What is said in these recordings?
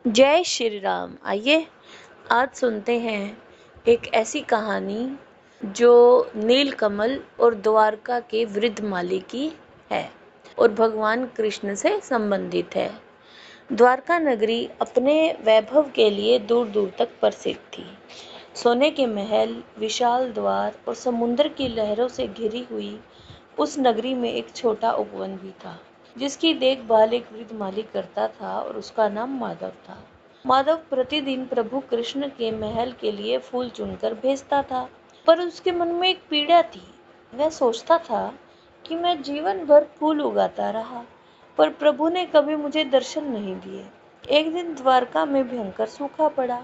जय श्री राम। आइए आज सुनते हैं एक ऐसी कहानी जो नीलकमल और द्वारका के वृद्ध माली की है और भगवान कृष्ण से संबंधित है। द्वारका नगरी अपने वैभव के लिए दूर दूर तक प्रसिद्ध थी। सोने के महल, विशाल द्वार और समुद्र की लहरों से घिरी हुई उस नगरी में एक छोटा उपवन भी था, जिसकी देखभाल एक वृद्ध माली करता था और उसका नाम माधव था। माधव प्रतिदिन प्रभु कृष्ण के महल के लिए फूल चुनकर भेजता था, पर उसके मन में एक पीड़ा थी। वह सोचता था कि मैं जीवन भर फूल उगाता रहा, पर प्रभु ने कभी मुझे दर्शन नहीं दिए। एक दिन द्वारका में भयंकर सूखा पड़ा।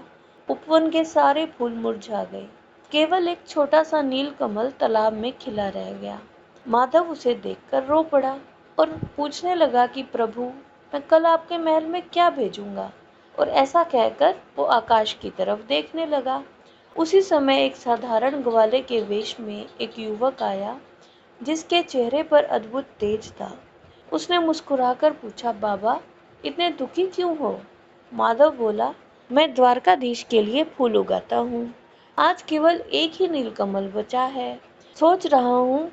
उपवन के सारे फूल मुरझा गए। केवल एक छोटा सा नील कमल तालाब में खिला रह गया। माधव उसे देखकर रो पड़ा और पूछने लगा कि प्रभु, मैं कल आपके महल में क्या भेजूंगा? और ऐसा कहकर वो आकाश की तरफ देखने लगा। उसी समय एक साधारण ग्वाले के वेश में एक युवक आया, जिसके चेहरे पर अद्भुत तेज था। उसने मुस्कुराकर पूछा, बाबा, इतने दुखी क्यों हो? माधव बोला, मैं द्वारकाधीश के लिए फूल उगाता हूँ। आज केवल एक ही नीलकमल बचा है। सोच रहा हूँ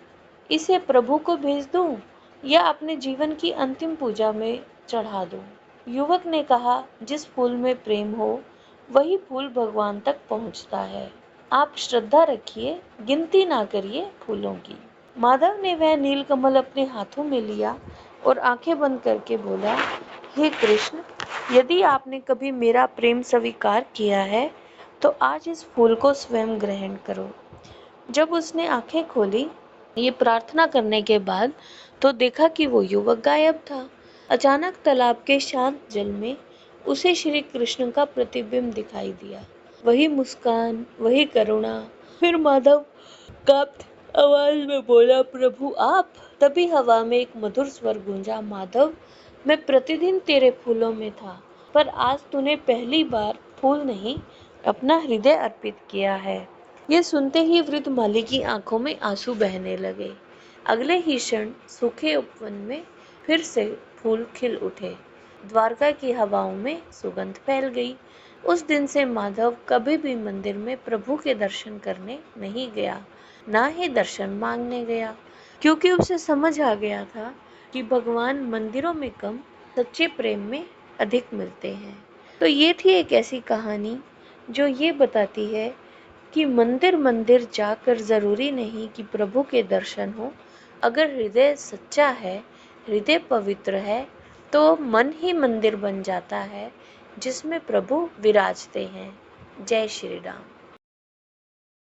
इसे प्रभु को भेज दूं या अपने जीवन की अंतिम पूजा में चढ़ा दूं। युवक ने कहा, जिस फूल में प्रेम हो वही फूल भगवान तक पहुंचता है। आप श्रद्धा रखिए, गिनती ना करिए फूलों की। माधव ने वह नीलकमल अपने हाथों में लिया और आंखें बंद करके बोला, हे कृष्ण, यदि आपने कभी मेरा प्रेम स्वीकार किया है तो आज इस फूल को स्वयं ग्रहण करो। जब उसने आंखें खोली ये प्रार्थना करने के बाद, तो देखा कि वो युवक गायब था। अचानक तालाब के शांत जल में उसे श्री कृष्ण का प्रतिबिंब दिखाई दिया। वही मुस्कान, वही करुणा। फिर माधव कांपती आवाज में बोला, प्रभु आप? तभी हवा में एक मधुर स्वर गूंजा, माधव, मैं प्रतिदिन तेरे फूलों में था, पर आज तूने पहली बार फूल नहीं, अपना हृदय अर्पित किया है। ये सुनते ही वृद्ध माली की आंखों में आंसू बहने लगे। अगले ही क्षण सूखे उपवन में फिर से फूल खिल उठे। द्वारका की हवाओं में सुगंध फैल गई। उस दिन से माधव कभी भी मंदिर में प्रभु के दर्शन करने नहीं गया, ना ही दर्शन मांगने गया, क्योंकि उसे समझ आ गया था कि भगवान मंदिरों में कम, सच्चे प्रेम में अधिक मिलते हैं। तो ये थी एक ऐसी कहानी जो ये बताती है कि मंदिर मंदिर जाकर जरूरी नहीं कि प्रभु के दर्शन हो। अगर हृदय सच्चा है, हृदय पवित्र है, तो मन ही मंदिर बन जाता है जिसमें प्रभु विराजते हैं। जय श्री राम।